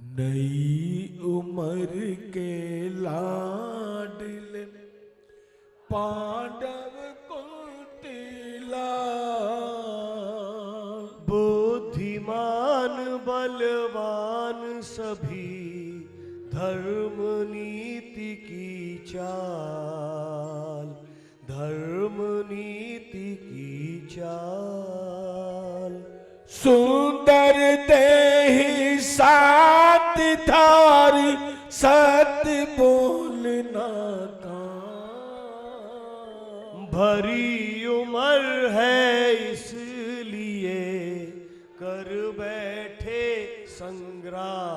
नई उम्र के लाडले पांडव कुंतीला, बुद्धिमान बलवान सभी धर्म नीति की चाल, धर्म नीति की चाल। सुंदर देहि सात थारी सत्य बोलना का, भरी उम्र है इसलिए कर बैठे संग्राम,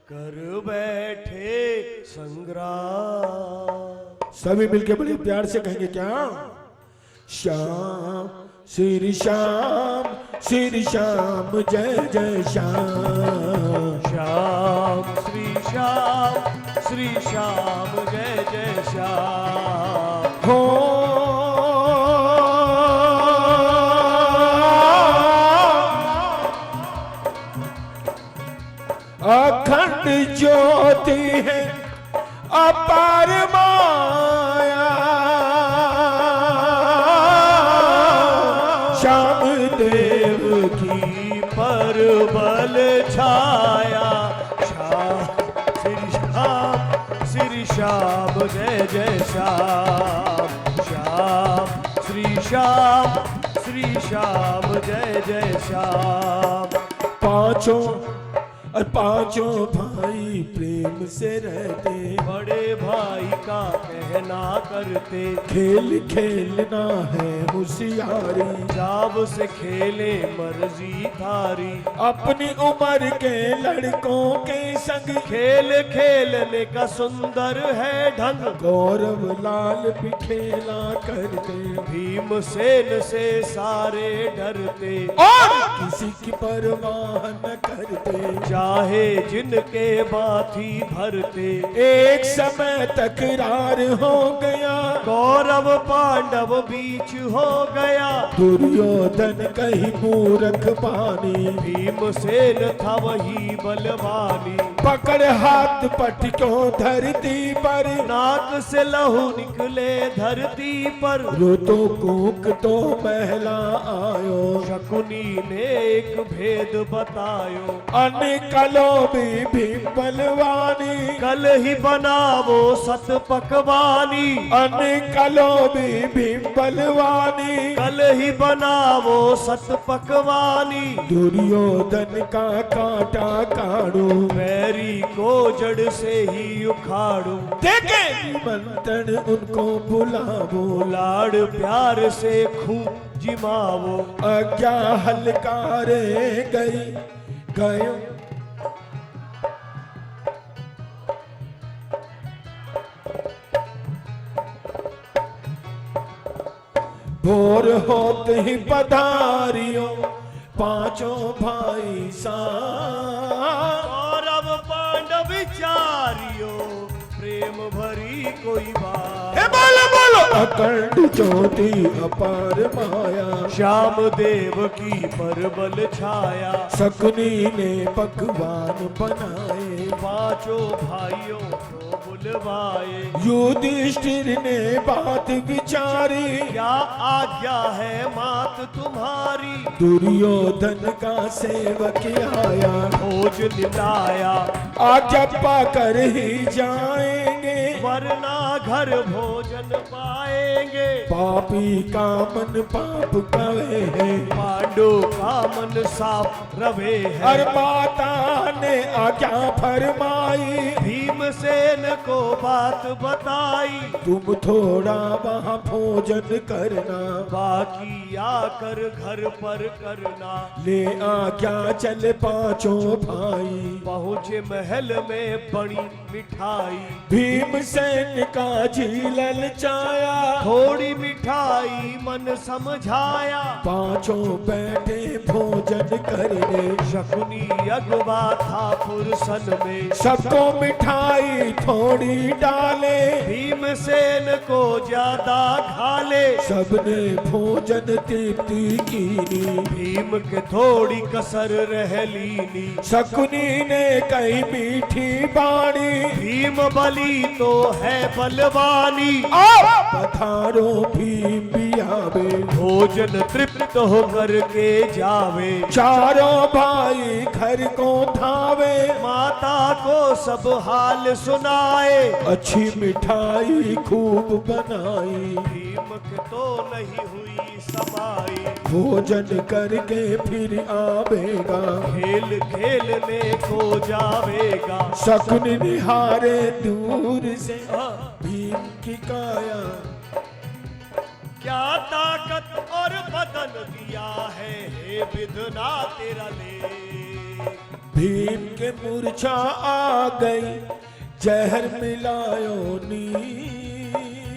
कर बैठे संग्राम। सभी मिलके बड़े प्यार से कहेंगे क्या? श्याम श्री श्याम श्री श्याम जय जय श्याम, श्याम श्री श्याम श्री श्याम जय जय श्याम। हो अखंड ज्योति है अपार माया, श्याम देव की परबल छाया, श्री श्याम जय जय श्याम, श्याम श्री श्याम जय जय श्याम। पांचों भाई प्रेम से रहते, बड़े भाई का कहना करते, खेल खेलना है होशियारी, जाब से खेले मर्जी थारी। अपनी उम्र के लड़कों के संग खेल खेलने का सुंदर है ढंग, गौरव लाल भी खेला करते, भीमसेन से सारे डरते और किसी की परवाह न करते, चाहे जिनके बाथी भरते। एक समय तकरार हो गया, कौरव पांडव बीच हो गया, दुर्योधन कहीं मूर्ख पानी, भीमसेन था वही बलवानी। पकड़ हाथ पटकों धरती पर, नाक से लहू निकले धरती पर, रोतो कूक तो महला आयो, शकुनी ने एक भेद बतायो। अनिकलो भी बलवानी, कल ही बनावो सत पकवानी, अनिकलो भी बलवानी, कल ही बनावो सत पकवानी। दुर्योधन का कांटा काढ़ो, बैरी को जड़ से ही उखाड़ो, देखे निमंत्रण उनको बुलावो, लाड़ प्यार से खूब जिमावो। आज्ञा हलकारे गई गयो, भोर होते ही पधारियो पांचों भाई साथ, कौरव पांडव चारियो प्रेम भरी कोई बात। बोलो बोलो अखंड ज्योति अपार माया, श्याम देव की परबल छाया, शकुनी ने पकवान बनाए, पांचों भाइयों को बुलवाए। युधिष्ठिर ने बात विचारी, क्या आज्ञा है मात तुम्हारी, दुर्योधन का सेवक आया, भोज निलाया आज्ञा पाकर ही जाएंगे, वरना घर भोजन पाएंगे। पापी का मन पाप कवे है, पांडु का मन साफ रवे है। हर माता ने आज्ञा फरमाई, भीमसेन को बात बताई, तुम थोड़ा वहाँ भोजन करना, बाकी आकर घर पर करना। ले आज्ञा चले पांचों भाई, पहुँचे महल में बड़ी मिठाई, भी भीमसेन का जी ललचाया, थोड़ी मिठाई मन समझाया। पांचों बैठे भोजन करने, शकुनी अगवा था फुरसन में, सबको मिठाई थोड़ी डाले, भीमसेन को ज्यादा खाले। सबने भोजन तृप्ति कीनी, भीम के थोड़ी कसर रह लीनी। शकुनी ने कही मीठी बाणी, भीम बली तो है बलवानी। पधारो भीम बियावे, भोजन तृप्त होकर के जावे। चारों भाई घर को धावे, माता को सब हाल सुनाए। अच्छी मिठाई खूब बनाई, भीम के तो नहीं हुई समाई। भोजन करके फिर आवेगा, खेल खेलने को जावेगा। शकुन निहारे दूर से भीम की काया, क्या ताकत और बदन दिया है हे विधना तेरा ले। भीम के मूर्छा आ गई, जहर मिलायो नी,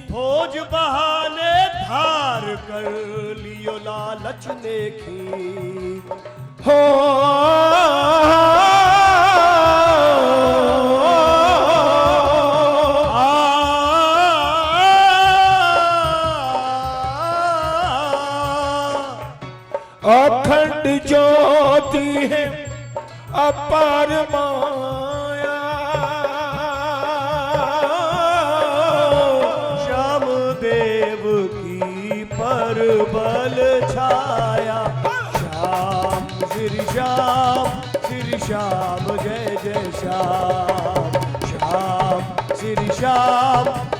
भोज बहाने धार कर लियो लालच ने खी। हो अखंड ज्योति है अपार माया, श्याम देव की पर बल छाया। श्याम श्री श्याम जय जय श्याम। श्याम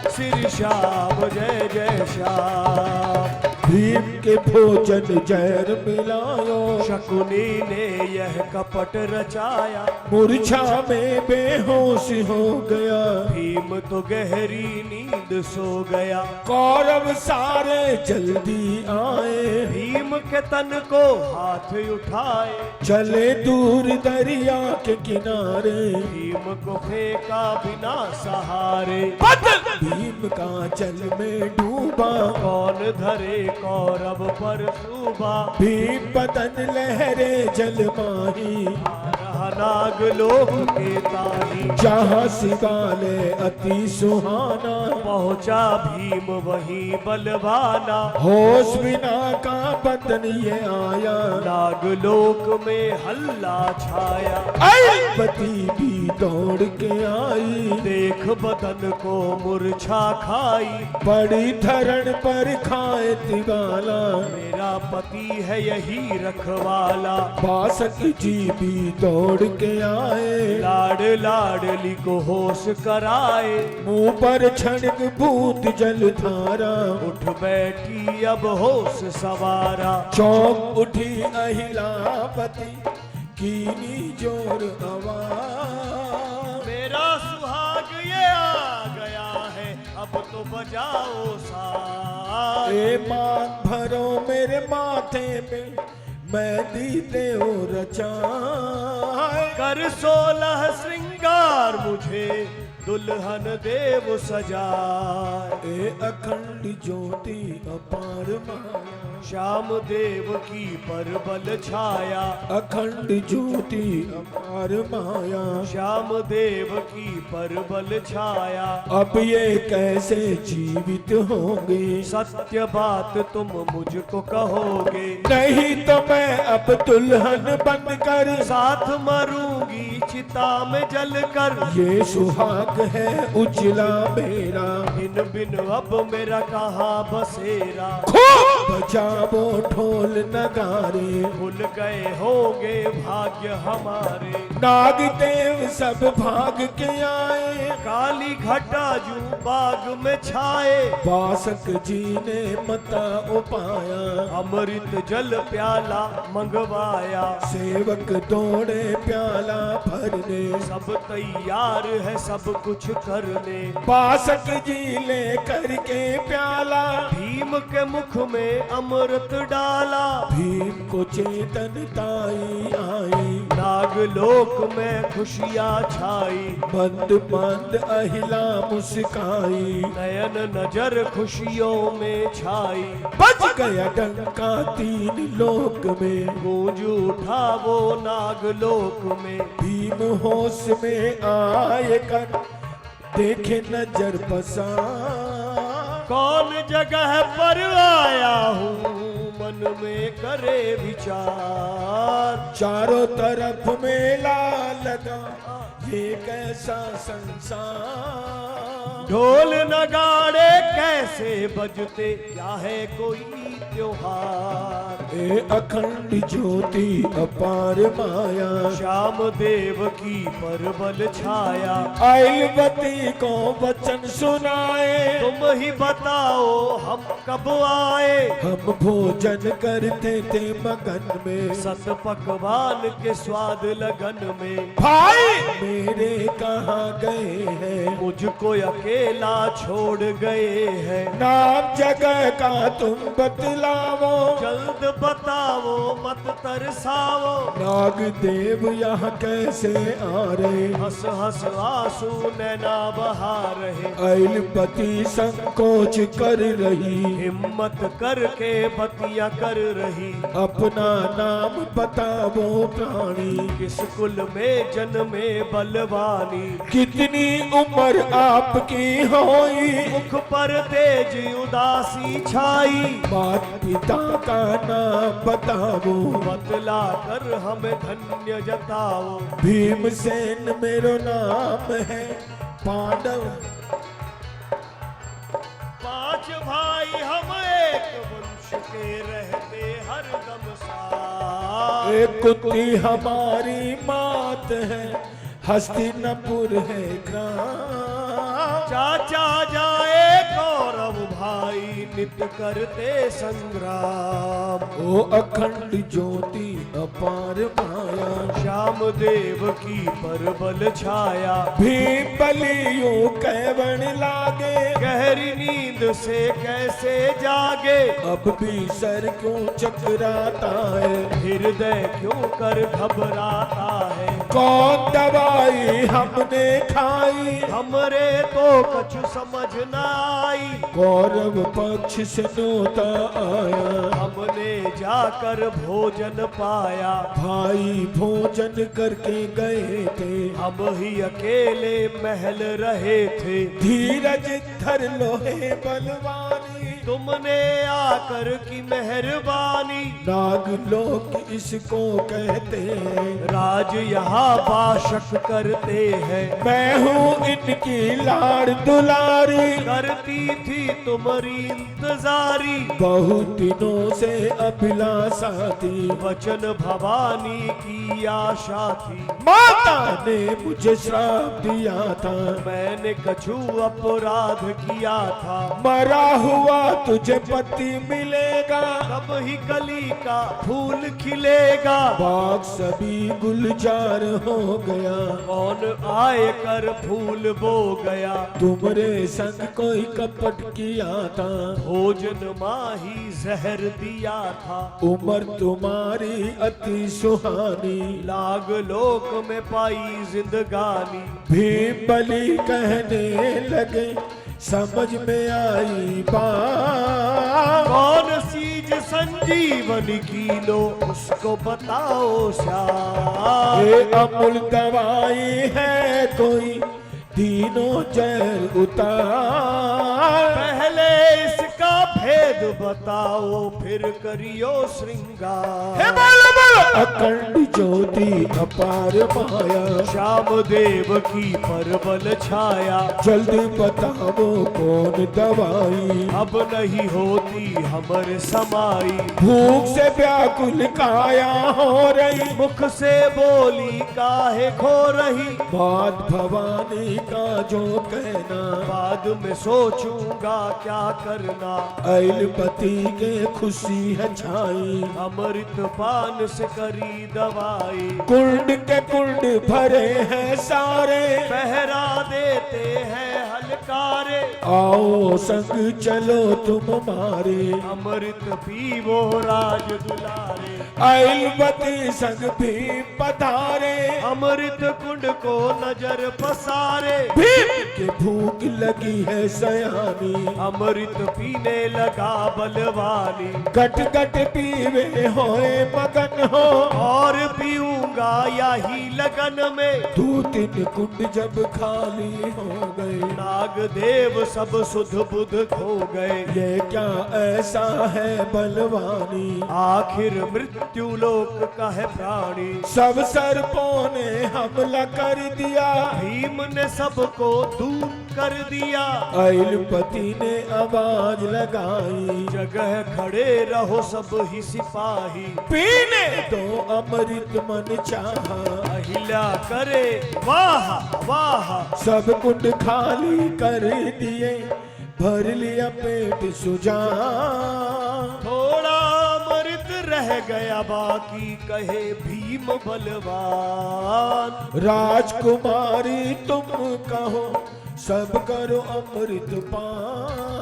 श्री श्याम जय जय श्याम। भीम के भोजन जहर मिलायो, शकुनी ने यह कपट रचाया। मूर्छा में बेहोश हो गया, भीम तो गहरी नींद सो गया। कौरव सारे जल्दी आए, भीम के तन को हाथ उठाए। चले दूर दरिया के किनारे, भीम को फेंका बिना सहारे। भीम का जल में डूबा, कौन धरे कौरव पर सूबा। भीम बदन लहरे जल माही, रहा नाग लोक के ताही। जहाँ शिवालय अति सुहाना, पहुंचा भीम वहीं बलवाना। होश बिना का बदन ये आया, नाग लोक में हल्ला छाया। पति भी दौड़ के आई, देख बदन को मूर्छा खाई। बड़ी धरण पर खाए तिवाला, मेरा पति है यही रखवाला। बासक जी भी दौड़ के आए, लाड लाडली को होश कराए। मुंह पर छनक बूंद जल धारा, उठ बैठी अब होश सवारा। चौंक उठी अहिलापति, कीनी जोर आवाज। मेरा सुहाग ये आ गया है, अब तो बजाओ सा। ए मांग भरो मेरे माथे पे, मैं दी देओ रचाए। कर 16 श्रृंगार मुझे, दुल्हन देव सजाए। ए अखंड ज्योति अपार माया, श्याम देव की पर बल छाया। अखंड ज्योति अपार माया। श्याम देव की पर बल छाया। अब ये कैसे जीवित होंगे, सत्य बात तुम मुझको कहोगे। नहीं तो मैं अब दुल्हन बनकर, साथ मरूंगी चिता में जलकर। ये सुहाग है उजला मेरा, बिन बिन अब मेरा कहाँ बसेरा। बजावो ढोल नगारे, भूल गए होंगे भाग्य हमारे। नाग देव सब भाग के आए, काली घटा जू बाग में छाए। बासक जी ने मता उपाया, अमृत जल प्याला मंगवाया। सेवक दौड़े प्याला भरने, सब तैयार है सब कुछ करने। बासक जी ले करके प्याला, भीम के मुख में अमृत डाला। भीम को चेतनताई आई, नागलोक में खुशियाँ छाई, मंद मंद अहिला मुस्काई, नयन नजर खुशियों में छाई, बज गया डंका तीन लोक में, गूंज उठा वो नागलोक में। भीम होश में आए कर देखे नजर बसा, कौन जगह पर आया हूँ मन में करे विचार, चारों तरफ मेला लगा ये कैसा संसार, ढोल नगाड़े कैसे बजते क्या है कोई त्योहार, ए अखंड ज्योति अपार माया, श्याम देव की परबल छाया, आइलवती को वचन सुनाए, तुम ही बताओ हम कब आए, हम भोजन करते थे मगन में, सत पकवान के स्वाद लगन में, भाई मेरे कहाँ गए हैं, मुझको अकेला छोड़ गए हैं, नाम जगह का तुम बतलावो, जल्द बताओ मत तरसाओ, नाग देव यहाँ कैसे आ रहे, हंस हंस आंसू नैना बहा रहे, आइलपति संकोच कर रही, हिम्मत करके बतिया कर रही, अपना नाम बतावो प्राणी, किस कुल में जन्मे बलवानी, कितनी उम्र आपकी होई, मुख पर तेज उदासी छाई, मात पिता का नाम बतावो, बतला कर हमें धन्य जताओ, भीमसेन मेरो नाम है, पांडव 5 भाई हम एक वंश के रहते हरदम साथ, एक कुंती हमारी मात है, हस्तिनापुर है ग्राम, चाचा जाए कौरव भाई नित करते संग्राम, ओ अखंड ज्योति अपार माया, श्याम देव की परबल छाया, भीम बलियों कैवण लागे, गहरी नींद से कैसे जागे, अब भी सर क्यों चकराता है, हृदय क्यों कर घबराता है, कौन दवाई हमने खाई, हमरे तो कछु समझ न आई, कौरव पक्ष से न्योता आया, हमने जाकर भोजन पाया, भाई भोजन करके गए थे, हम ही अकेले महल रहे थे, धीरज धर लो हे बलवानी, तुमने आकर की मेहरबानी, नागलोक इसको कहते हैं, राज यहाँ बाशक करते हैं, मैं हूँ इनकी लाड़ दुलारी, करती थी तुम्हारी इंतजारी, बहुत दिनों से अभिलाषा थी, वचन भवानी की आशा थी, माता ने मुझे श्राप दिया था, मैंने कछु अपराध किया था, मरा हुआ तुझे पति मिलेगा, तब ही कली का फूल खिलेगा, बाग सभी गुलजार हो गया, कौन आए कर फूल बो गया, तुमरे संग कोई कपट किया था, भोजन माही जहर दिया था, उम्र तुम्हारी अति सुहानी, लाग लोक में पाई जिंदगानी, भीम बलि कहने लगे समझ में आई बात, कौन सीज संजीवन की लो उसको बताओ श्याम, ये अमूल दवाई है कोई तीनों जहर उतार, पहले इसका भेद बताओ फिर करियो श्रृंगार, अखंड ज्योति अपार माया, श्याम देव की परबल छाया, जल्दी बताओ कौन दवाई, अब नहीं होती हमर समाई, भूख से व्याकुल काया हो रही, मुख से बोली काहे खो रही, बात भवानी का जो कहना, बाद में सोचूंगा क्या करना, आइलपति के खुशी है छाई, अमृत पान से करी दवाई, कुंड के कुंड भरे हैं सारे, पहरा देते हैं हल्के फटकारे। आओ संग चलो तुम हमारे, अमृत पीवो राज दुलारे। अइलवती संग भी पधारे, अमृत कुंड को नजर पसारे। भीम के भूख लगी है सयानी, अमृत पीने लगा बलवानी। गट गट पीवे होए मगन हो, और पीऊंगा यही लगन में। 2-3 कुंड जब खाली हो गए, नागदेव सब सुध बुध खो गए। ये क्या ऐसा है बलवानी, आखिर मृत्यु लोक का है प्राणी। सब सर्पों ने हमला कर दिया, भीम ने सबको दूर कर दिया। अइलपति ने आवाज लगाई, जगह खड़े रहो सब ही सिपाही। पीने दो अमृत मन चाहा, अहिल्या करे वाह वाह। सब कुंड खाली कर दिए, भर लिया पेट सुजा। थोड़ा अमृत रह गया बाकी, कहे भीम बलवान। राजकुमारी तुम कहो, सब करो अमृत पान।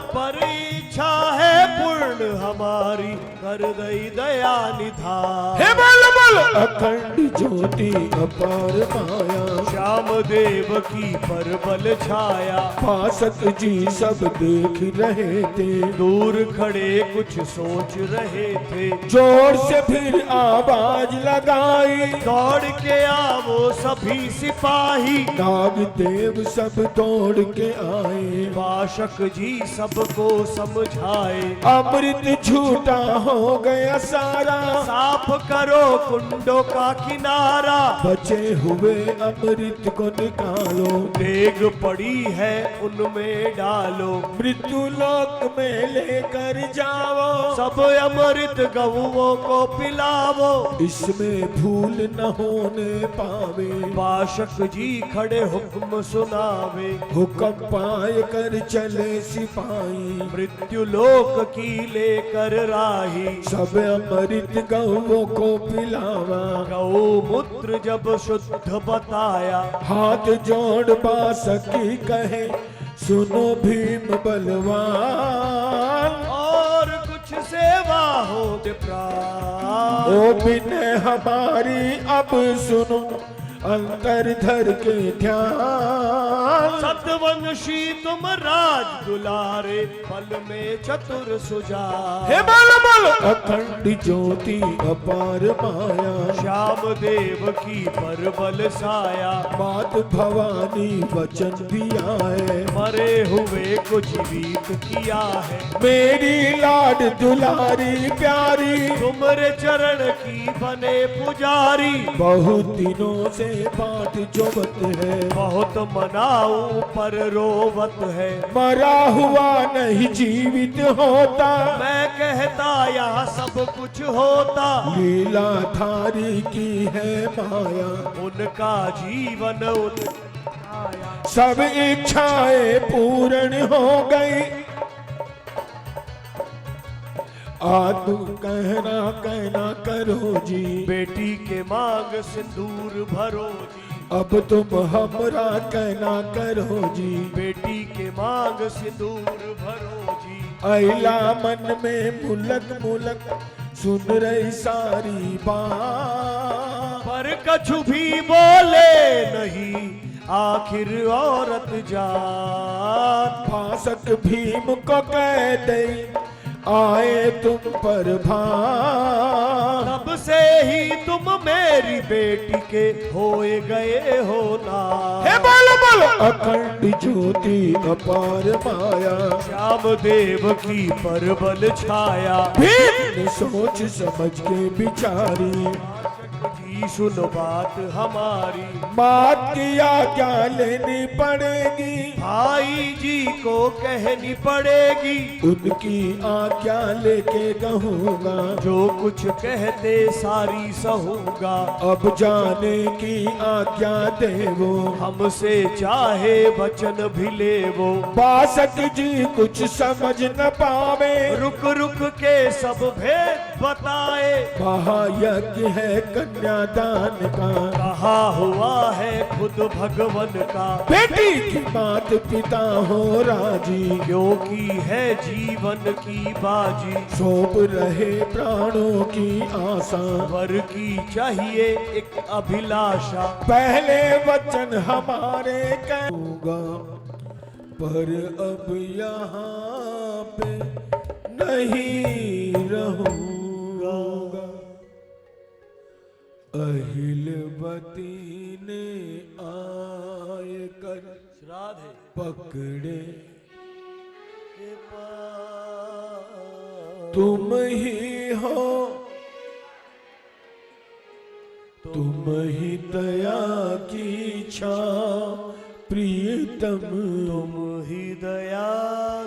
पर इच्छा है पूर्ण हमारी, कर दई दया निधान। हे बोल बोल अखंड ज्योति अपार माया, श्याम देव की पर बल छाया। पासक जी सब देख रहे थे, दूर खड़े कुछ सोच रहे थे। जोर से फिर आवाज लगाई, दौड़ के आवो सभी सिपाही। नागदेव सब दौड़ के आए, वाशक जी सबको समझाए। अमृत झूठा हो गया सारा, साफ करो कुंडों का किनारा। बचे हुए अमृत को निकालो, देग पड़ी है उनमें डालो। मृत्यु लोक में लेकर जाओ, सब अमृत गऊओं को पिलावो। इसमें भूल न होने पावे। वाशक जी खड़े हुक्म सुनावे। हुक्म पाए कर चले सिपाही, मृत्यु लोक की लेकर राही। सब अमृत गौओं को पिलावा। गौ मूत्र जब शुद्ध बताया। हाथ जोड़ बासकी कहे, सुनो भीम बलवान। और कुछ सेवा हो प्राण। ओ बिने हमारी अब सुनो, अंतर धर के ध्यान। सतवंशी तुम राज दुलारे, पल में चतुर सुजान। हे बोल बोल अखंड ज्योति अपार माया, श्याम देव की पर बल साया। मात भवानी वचन दिया है, मरे हुए को जीवित किया है। मेरी लाड दुलारी प्यारी, तुमरे चरण की बने पुजारी। बहुत दिनों से बात जोवत है, बहुत मनाऊं पर रोवत है। मरा हुआ नहीं जीवित होता, मैं कहता यहाँ सब कुछ होता। लीला धारी की है माया, उनका जीवन आया। सब इच्छाएं पूर्ण हो गई। आतु कहना कहना करो जी, बेटी के मांग सिंदूर भरो जी। अब तुम हमरा कहना करो जी। बेटी के मांग सिंदूर भरो जी। अइला मन में मुलक मुलक सुन रही सारी बात, पर कछु भी बोले नहीं, आखिर औरत जात। फासक भीम को कह दे, आए तुम पर भार। तब से ही तुम मेरी बेटी के होए गए हो ना। हे बोलो बोलो अखंड ज्योति अपार माया, श्याम देव की पर बल छाया। भीम ने सोच समझ के बिचारी, जी सुनो बात हमारी। बात की आज्ञा लेनी पड़ेगी, भाई जी को कहनी पड़ेगी। उनकी आज्ञा लेके कहूँगा, जो कुछ कहते सारी सहूंगा। अब जाने की आज्ञा दे वो, हमसे चाहे वचन भी ले वो। बासक जी कुछ समझ न पावे, रुक रुक के सब भेद बताए। महायज्ञ है कन्यादान का, कहा हुआ है खुद खुद भगवन का, बेटी की मात पिता हो राजी, क्योंकि है जीवन की बाजी। सौंप रहे प्राणों की आशा, वर की चाहिए एक अभिलाषा, पहले वचन हमारे कहूँगा, पर अब यहाँ पे नहीं रहूँगा। अहिलवती ने आए कर श्राद्ध है। पकड़े के पास तुम ही हो, तुम ही दया की छां प्रियतम, तुम ही दया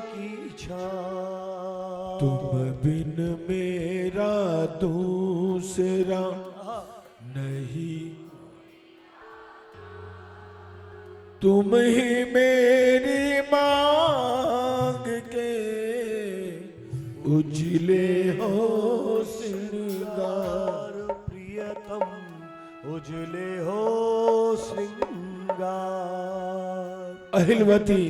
की छां। तुम बिन मेरा दूसरा नहीं, तुम ही मेरी मांग के उजले हो श्रृंगार, प्रियतम उजले हो श्रृंगार। अहिलवती